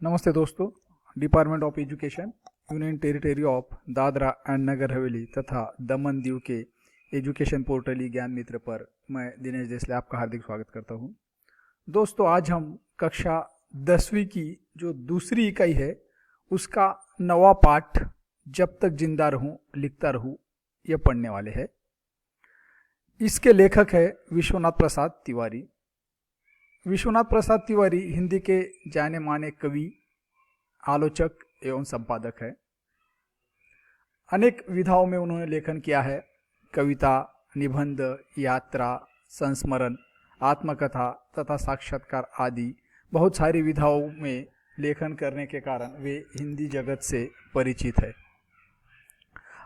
नमस्ते दोस्तों। Department of education, union territory of Dadra and Nagar Haveli तथा दमन दीव के एजुकेशन पोर्टल ई ज्ञान मित्र पर मैं दिनेश देसले आपका हार्दिक स्वागत करता हूं। दोस्तों, आज हम कक्षा 10वीं की जो दूसरी इकाई है उसका नवा पाठ जब तक जिंदा रहूं लिखता रहूं यह पढ़ने वाले हैं। इसके लेखक है विश्वनाथ प्रसाद तिवारी। विश्वनाथ प्रसाद तिवारी हिंदी के जाने माने कवि, आलोचक एवं संपादक है। अनेक विधाओं में उन्होंने लेखन किया है। कविता, निबंध, यात्रा, संस्मरण, आत्मकथा तथा साक्षात्कार आदि बहुत सारी विधाओं में लेखन करने के कारण वे हिंदी जगत से परिचित है।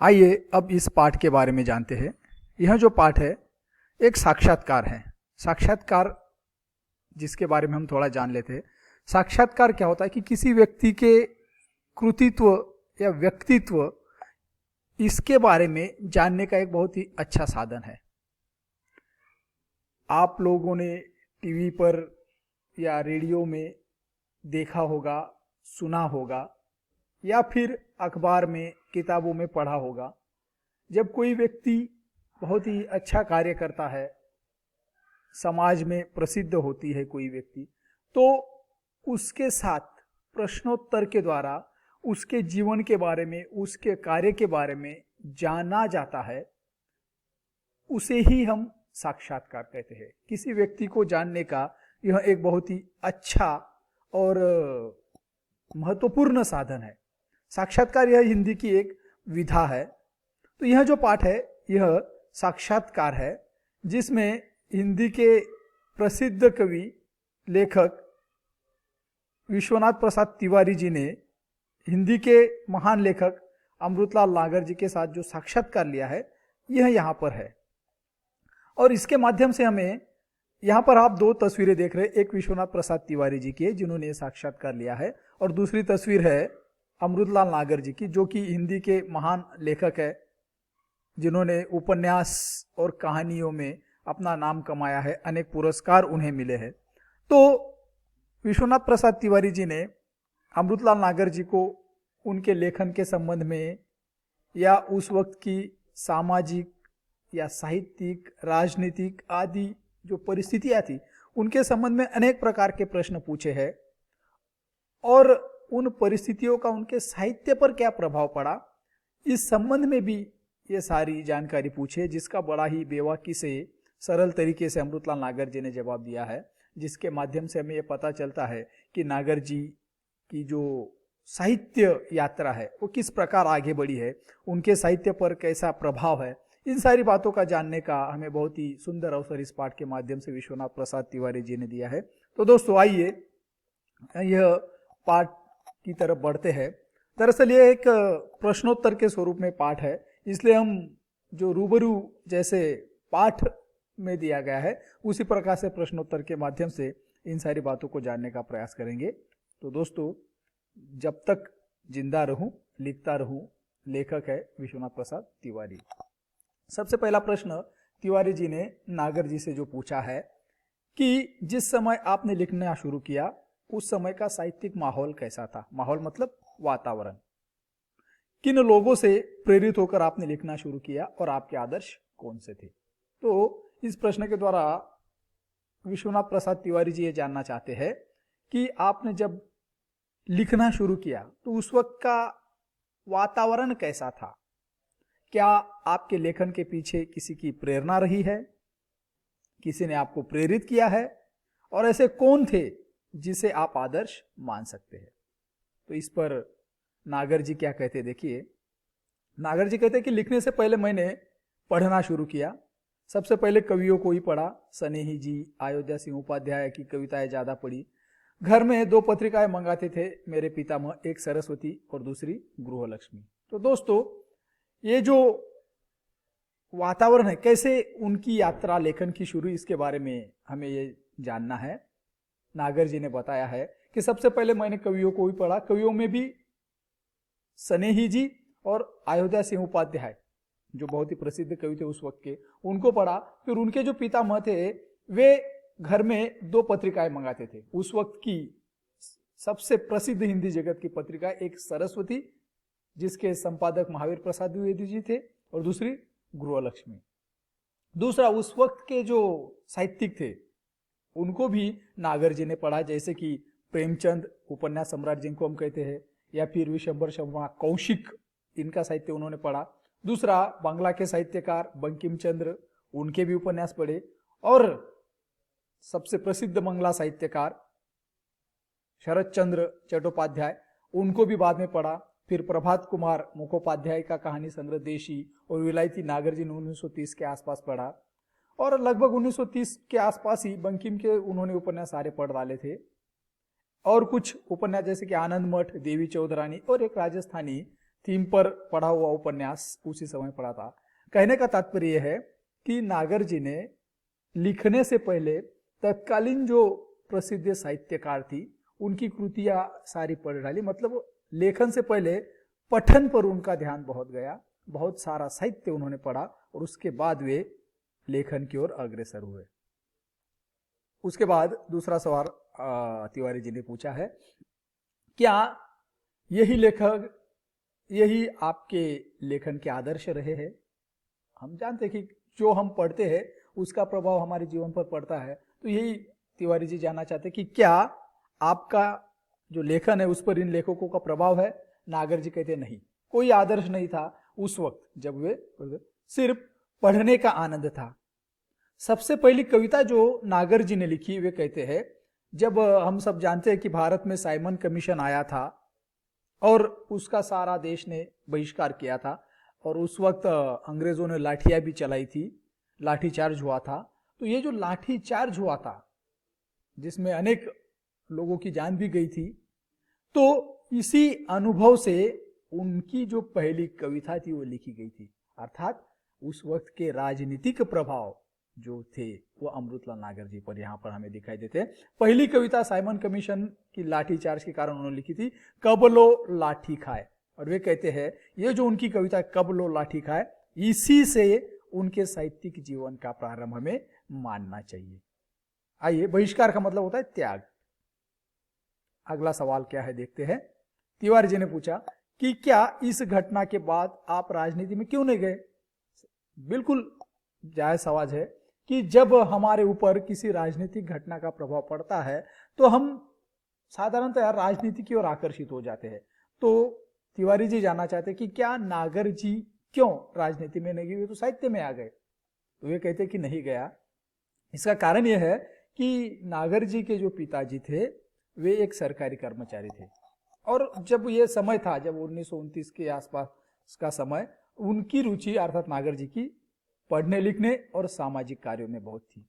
आइए अब इस पाठ के बारे में जानते हैं। यह जो पाठ है एक साक्षात्कार है। साक्षात्कार जिसके बारे में हम थोड़ा जान लेते हैं। साक्षात्कार क्या होता है कि किसी व्यक्ति के कृतित्व या व्यक्तित्व, इसके बारे में जानने का एक बहुत ही अच्छा साधन है। आप लोगों ने टीवी पर या रेडियो में देखा होगा, सुना होगा या फिर अखबार में, किताबों में पढ़ा होगा। जब कोई व्यक्ति बहुत ही अच्छा कार्य करता है, समाज में प्रसिद्ध होती है कोई व्यक्ति, तो उसके साथ प्रश्नोत्तर के द्वारा उसके जीवन के बारे में, उसके कार्य के बारे में जाना जाता है। उसे ही हम साक्षात्कार कहते हैं। किसी व्यक्ति को जानने का यह एक बहुत ही अच्छा और महत्वपूर्ण साधन है। साक्षात्कार यह हिंदी की एक विधा है। तो यह जो पाठ है यह साक्षात्कार है, जिसमें हिंदी के प्रसिद्ध कवि, लेखक विश्वनाथ प्रसाद तिवारी जी ने हिंदी के महान लेखक अमृतलाल नागर जी के साथ जो साक्षात्कार लिया है यह यहाँ पर है। और इसके माध्यम से हमें, यहाँ पर आप दो तस्वीरें देख रहे हैं। एक विश्वनाथ प्रसाद तिवारी जी की है जिन्होंने ये साक्षात्कार लिया है, और दूसरी तस्वीर है अमृतलाल नागर जी की, जो कि हिंदी के महान लेखक है, जिन्होंने उपन्यास और कहानियों में अपना नाम कमाया है। अनेक पुरस्कार उन्हें मिले हैं। तो विश्वनाथ प्रसाद तिवारी जी ने अमृतलाल नागर जी को उनके लेखन के संबंध में या उस वक्त की सामाजिक या साहित्यिक, राजनीतिक आदि जो परिस्थितियां थी उनके संबंध में अनेक प्रकार के प्रश्न पूछे हैं, और उन परिस्थितियों का उनके साहित्य पर क्या प्रभाव पड़ा, इस संबंध में भी ये सारी जानकारी पूछे, जिसका बड़ा ही बेबाकी से, सरल तरीके से अमृतलाल नागर जी ने जवाब दिया है, जिसके माध्यम से हमें ये पता चलता है कि नागर जी की जो साहित्य यात्रा है वो किस प्रकार आगे बढ़ी है, उनके साहित्य पर कैसा प्रभाव है। इन सारी बातों का जानने का हमें बहुत ही सुंदर अवसर इस पाठ के माध्यम से विश्वनाथ प्रसाद तिवारी जी ने दिया है। तो दोस्तों, आइए यह पाठ की तरफ बढ़ते हैं। दरअसल ये एक प्रश्नोत्तर के स्वरूप में पाठ है, इसलिए हम जो रूबरू जैसे पाठ में दिया गया है उसी प्रकार से प्रश्नोत्तर के माध्यम से इन सारी बातों को जानने का प्रयास करेंगे। तो दोस्तों, जब तक जिंदा रहूं लिखता रहूं, लेखक है विश्वनाथ प्रसाद तिवारी। सबसे पहला प्रश्न तिवारी जी ने नागर जी से जो पूछा है कि जिस समय आपने लिखना शुरू किया उस समय का साहित्यिक माहौल कैसा था। माहौल मतलब वातावरण। किन लोगों से प्रेरित होकर आपने लिखना शुरू किया और आपके आदर्श कौन से थे। तो इस प्रश्न के द्वारा विश्वनाथ प्रसाद तिवारी जी ये जानना चाहते हैं कि आपने जब लिखना शुरू किया तो उस वक्त का वातावरण कैसा था। क्या आपके लेखन के पीछे किसी की प्रेरणा रही है, किसी ने आपको प्रेरित किया है, और ऐसे कौन थे जिसे आप आदर्श मान सकते हैं। तो इस पर नागर जी क्या कहते, देखिए। नागर जी कहते कि लिखने से पहले मैंने पढ़ना शुरू किया। सबसे पहले कवियों को ही पढ़ा। स्नेही जी, अयोध्या सिंह उपाध्याय की कविताएं ज्यादा पढ़ी। घर में 2 पत्रिकाएं मंगाते थे मेरे पितामह, एक सरस्वती और दूसरी गृहलक्ष्मी। तो दोस्तों, ये जो वातावरण है, कैसे उनकी यात्रा लेखन की शुरू, इसके बारे में हमें ये जानना है। नागर जी ने बताया है कि सबसे पहले मैंने कवियों को ही पढ़ा। कवियों में भी स्नेही जी और अयोध्या सिंह उपाध्याय, जो बहुत ही प्रसिद्ध कवि थे उस वक्त के, उनको पढ़ा। फिर उनके जो पितामह थे वे घर में 2 पत्रिकाएं मंगाते थे। उस वक्त की सबसे प्रसिद्ध हिंदी जगत की पत्रिका, एक सरस्वती जिसके संपादक महावीर प्रसाद द्विवेदी जी थे और दूसरी गृहलक्ष्मी। दूसरा, उस वक्त के जो साहित्यिक थे उनको भी नागर जी ने पढ़ा, जैसे कि प्रेमचंद उपन्यास सम्राट जिनको हम कहते हैं, या फिर विशंबर शर्मा, कौशिक, इनका साहित्य उन्होंने पढ़ा। दूसरा, बांग्ला के साहित्यकार बंकिम चंद्र, उनके भी उपन्यास पढ़े। और सबसे प्रसिद्ध बांग्ला साहित्यकार शरद चंद्र चट्टोपाध्याय, उनको भी बाद में पढ़ा। फिर प्रभात कुमार मुखोपाध्याय का कहानी संग्रह देशी और विलायती नागर जी ने 1930 के आसपास पढ़ा। और लगभग 1930 के आसपास ही बंकिम के उन्होंने उपन्यास सारे पढ़ डाले थे। और कुछ उपन्यास जैसे कि आनंद मठ, देवी चौधरानी और एक राजस्थानी थीम पर पढ़ा हुआ उपन्यास उसी समय पढ़ा था। कहने का तात्पर्य यह है कि नागर जी ने लिखने से पहले तत्कालीन जो प्रसिद्ध साहित्यकार थी उनकी कृतियां सारी पढ़ डाली। मतलब लेखन से पहले पठन पर उनका ध्यान बहुत गया, बहुत सारा साहित्य उन्होंने पढ़ा और उसके बाद वे लेखन की ओर अग्रसर हुए। उसके बाद दूसरा सवाल तिवारी जी ने पूछा है, क्या यही लेखक, यही आपके लेखन के आदर्श रहे हैं? हम जानते हैं कि जो हम पढ़ते हैं उसका प्रभाव हमारे जीवन पर पड़ता है। तो यही तिवारी जी जानना चाहते कि क्या आपका जो लेखन है उस पर इन लेखकों का प्रभाव है? नागर जी कहते नहीं, कोई आदर्श नहीं था उस वक्त जब वे, सिर्फ पढ़ने का आनंद था। सबसे पहली कविता जो नागर जी ने लिखी, वे कहते हैं जब हम सब जानते हैं कि भारत में साइमन कमीशन आया था और उसका सारा देश ने बहिष्कार किया था और उस वक्त अंग्रेजों ने लाठियां भी चलाई थी, लाठीचार्ज हुआ था। तो ये जो लाठीचार्ज हुआ था जिसमें अनेक लोगों की जान भी गई थी, तो इसी अनुभव से उनकी जो पहली कविता थी वो लिखी गई थी। अर्थात उस वक्त के राजनीतिक प्रभाव जो थे वो अमृतलाल नागर जी पर यहाँ पर हमें दिखाई देते हैं। पहली कविता साइमन कमीशन की लाठीचार्ज के कारण उन्होंने लिखी थी, कब लो लाठी खाए। और वे कहते हैं ये जो उनकी कविता कब लो लाठी खाए, इसी से उनके साहित्यिक जीवन का प्रारंभ हमें मानना चाहिए। आइए, बहिष्कार का मतलब होता है त्याग। अगला सवाल क्या है देखते हैं। तिवारी जी ने पूछा कि क्या इस घटना के बाद आप राजनीति में क्यों नहीं गए? बिल्कुल जायज सवाल है कि जब हमारे ऊपर किसी राजनीतिक घटना का प्रभाव पड़ता है तो हम साधारणतः राजनीति की ओर आकर्षित हो जाते हैं। तो तिवारी जी जानना चाहते हैं कि क्या नागर जी क्यों राजनीति में नहीं गए, तो साहित्य में आ गए? तो वे कहते कि नहीं गया। इसका कारण यह है कि नागर जी के जो पिताजी थे वे एक सरकारी कर्मचारी थे और जब ये समय था, जब 1929 के आसपास का समय, उनकी रुचि अर्थात नागर जी की पढ़ने लिखने और सामाजिक कार्यों में बहुत थी।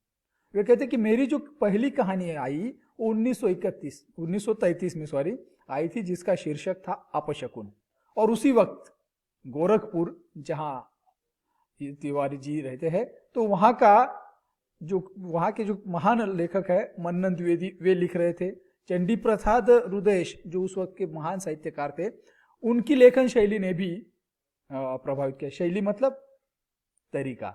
वे कहते कि मेरी जो पहली कहानी आई 1933 में आई थी, जिसका शीर्षक था अपशकुन। और उसी वक्त गोरखपुर जहां तिवारी जी रहते हैं, तो वहां के जो महान लेखक है मन्नन द्विवेदी, वे लिख रहे थे। चंडी प्रसाद रुदेश जो उस वक्त के महान साहित्यकार थे, उनकी लेखन शैली ने भी प्रभावित किया। शैली मतलब तरीका,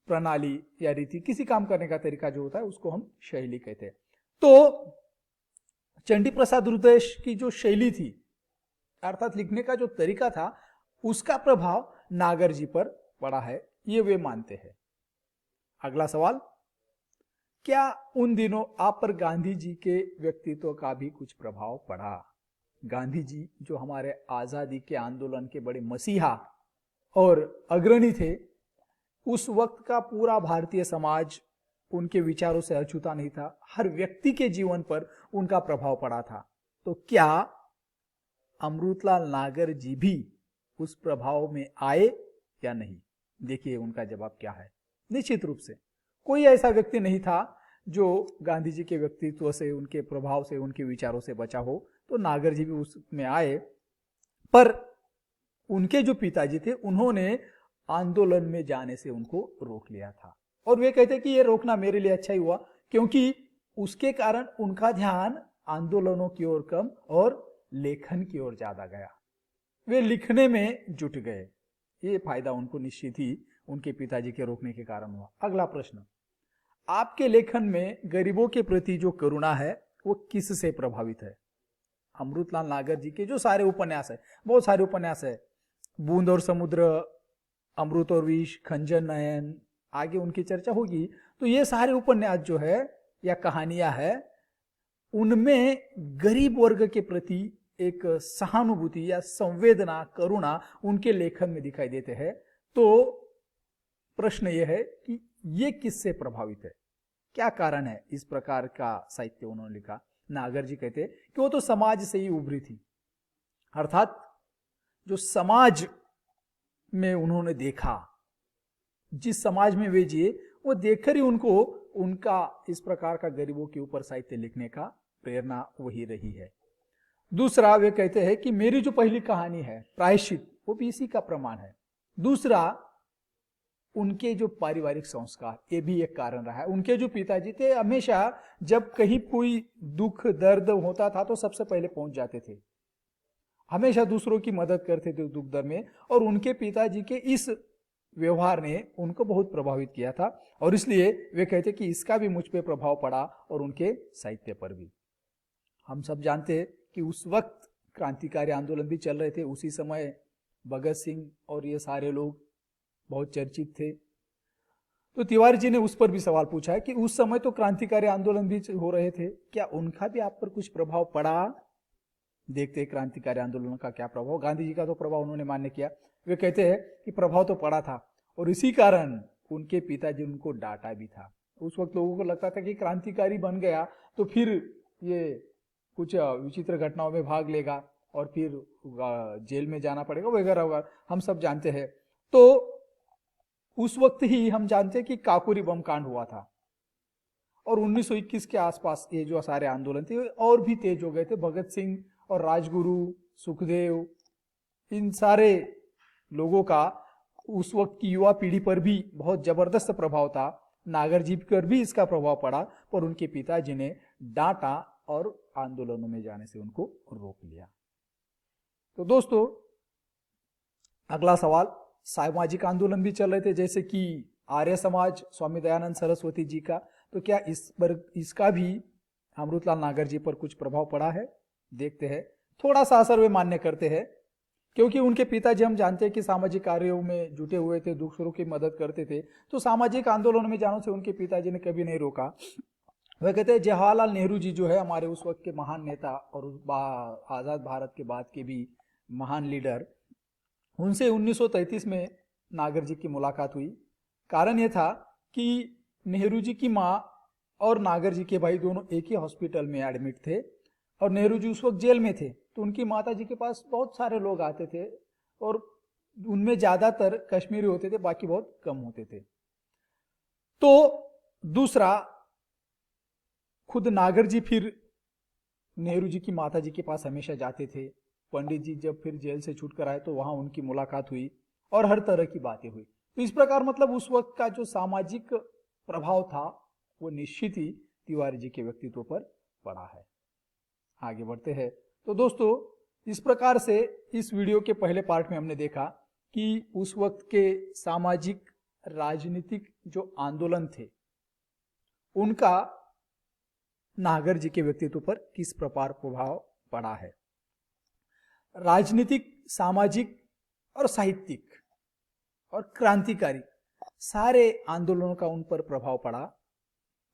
प्रणाली या रीति, किसी काम करने का तरीका जो होता है उसको हम शैली कहते हैं। तो चंडी प्रसाद रुदेश की जो शैली थी अर्थात लिखने का जो तरीका था, उसका प्रभाव नागर जी पर पड़ा है, ये वे मानते हैं। अगला सवाल, क्या उन दिनों आप पर गांधी जी के व्यक्तित्व का भी कुछ प्रभाव पड़ा? गांधी जी जो हमारे आजादी के आंदोलन के बड़े मसीहा और अग्रणी थे, उस वक्त का पूरा भारतीय समाज उनके विचारों से अछूता नहीं था, हर व्यक्ति के जीवन पर उनका प्रभाव पड़ा था। तो क्या अमृतलाल नागर जी भी उस प्रभाव में आए या नहीं? देखिए उनका जवाब क्या है। निश्चित रूप से कोई ऐसा व्यक्ति नहीं था जो गांधी जी के व्यक्तित्व से, उनके प्रभाव से, उनके विचारों से बचा हो। तो नागर जी भी उसमें आए, पर उनके जो पिताजी थे उन्होंने आंदोलन में जाने से उनको रोक लिया था। और वे कहते कि ये रोकना मेरे लिए अच्छा ही हुआ, क्योंकि उसके कारण उनका ध्यान आंदोलनों की ओर कम और लेखन की ओर ज्यादा गया। वे लिखने में जुट गए। ये फायदा उनको निश्चित ही उनके पिताजी के रोकने के कारण हुआ। अगला प्रश्न, आपके लेखन में गरीबों के प्रति जो करुणा है वो किससे प्रभावित है? अमृतलाल नागर जी के जो सारे उपन्यास है, बहुत सारे उपन्यास है, बूंद और समुद्र, अमृत और विष, खंजर नयन, आगे उनकी चर्चा होगी। तो ये सारे उपन्यास जो है या कहानियां है, उनमें गरीब वर्ग के प्रति एक सहानुभूति या संवेदना, करुणा उनके लेखन में दिखाई देते हैं। तो प्रश्न यह है कि ये किससे प्रभावित है, क्या कारण है इस प्रकार का साहित्य उन्होंने लिखा। नागर जी कहते हैं कि वो तो समाज से ही उभरी थी, अर्थात जो समाज में उन्होंने देखा, जिस समाज में वे जिए, वो देखकर ही उनको उनका इस प्रकार का गरीबों के ऊपर साहित्य लिखने का प्रेरणा वही रही है। दूसरा, वे कहते हैं कि मेरी जो पहली कहानी है प्रायश्चित, वो भी इसी का प्रमाण है। दूसरा, उनके जो पारिवारिक संस्कार, ये भी एक कारण रहा है। उनके जो पिताजी थे, हमेशा जब कहीं कोई दुख दर्द होता था तो सबसे पहले पहुंच जाते थे, हमेशा दूसरों की मदद करते थे दुख दर्द में, और उनके पिताजी के इस व्यवहार ने उनको बहुत प्रभावित किया था, और इसलिए वे कहते कि इसका भी मुझ पे प्रभाव पड़ा और उनके साहित्य पर भी। हम सब जानते हैं कि उस वक्त क्रांतिकारी आंदोलन भी चल रहे थे, उसी समय भगत सिंह और ये सारे लोग बहुत चर्चित थे। तो तिवारी जी ने उस पर भी सवाल पूछा है कि उस समय तो क्रांतिकारी आंदोलन भी हो रहे थे, क्या उनका भी आप पर कुछ प्रभाव पड़ा। देखते हैं क्रांतिकारी आंदोलन का क्या प्रभाव। गांधी जी का तो प्रभाव उन्होंने मान्य किया। वे कहते हैं कि प्रभाव तो पड़ा था, और इसी कारण उनके पिताजी उनको डांटा भी था। उस वक्त लोगों को लगता था कि क्रांतिकारी बन गया तो फिर ये कुछ विचित्र घटनाओं में भाग लेगा और फिर जेल में जाना पड़ेगा वगैरह वगैरह, हम सब जानते हैं। तो उस वक्त ही हम जानते हैं कि काकोरी बम कांड हुआ था, और 1921 के आसपास ये जो सारे आंदोलन थे और भी तेज हो गए थे। भगत सिंह और राजगुरु, सुखदेव, इन सारे लोगों का उस वक्त की युवा पीढ़ी पर भी बहुत जबरदस्त प्रभाव था। नागर जी पर भी इसका प्रभाव पड़ा, पर उनके पिताजी ने डांटा और आंदोलनों में जाने से उनको रोक लिया। तो दोस्तों, अगला सवाल, सामाजिक आंदोलन भी चल रहे थे, जैसे कि आर्य समाज, स्वामी दयानंद सरस्वती जी का, तो क्या इसका भी अमृतलाल नागर जी पर कुछ प्रभाव पड़ा है। देखते हैं। थोड़ा सा असर वे मान्य करते हैं, क्योंकि उनके पिताजी हम जानते हैं कि सामाजिक कार्यों में जुटे हुए थे, दूसरों की मदद करते थे, तो सामाजिक आंदोलन में जाने से उनके पिताजी ने कभी नहीं रोका। वह कहते हैं जवाहरलाल नेहरू जी जो है हमारे उस वक्त के महान नेता और आजाद भारत के बाद के भी महान लीडर, उनसे 1933 में नागर जी की मुलाकात हुई। कारण यह था कि नेहरू जी की माँ और नागर जी के भाई दोनों एक ही हॉस्पिटल में एडमिट थे, और नेहरू जी उस वक्त जेल में थे। तो उनकी माता जी के पास बहुत सारे लोग आते थे, और उनमें ज्यादातर कश्मीरी होते थे, बाकी बहुत कम होते थे। तो दूसरा, खुद नागर जी फिर नेहरू जी की माता जी के पास हमेशा जाते थे। पंडित जी जब फिर जेल से छूट कर आए तो वहां उनकी मुलाकात हुई और हर तरह की बातें हुई। तो इस प्रकार मतलब उस वक्त का जो सामाजिक प्रभाव था वो निश्चित ही तिवारी जी के व्यक्तित्व पर पड़ा है। आगे बढ़ते हैं। तो दोस्तों, इस प्रकार से इस वीडियो के पहले पार्ट में हमने देखा कि उस वक्त के सामाजिक राजनीतिक जो आंदोलन थे उनका नागर जी के व्यक्तित्व पर किस प्रकार प्रभाव पड़ा है। राजनीतिक, सामाजिक और साहित्यिक और क्रांतिकारी सारे आंदोलनों का उन पर प्रभाव पड़ा,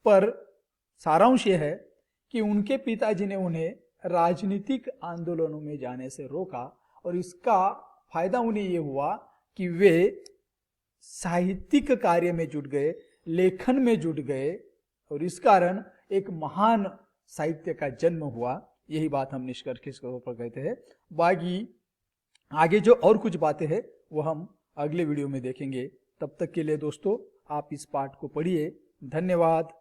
पर सारांश यह है कि उनके पिताजी ने उन्हें राजनीतिक आंदोलनों में जाने से रोका, और इसका फायदा उन्हें यह हुआ कि वे साहित्यिक कार्य में जुट गए, लेखन में जुट गए, और इस कारण एक महान साहित्य का जन्म हुआ। यही बात हम निष्कर्ष के तौर पर कहते हैं। बाकी आगे जो और कुछ बातें हैं वो हम अगले वीडियो में देखेंगे। तब तक के लिए दोस्तों, आप इस पाठ को पढ़िए। धन्यवाद।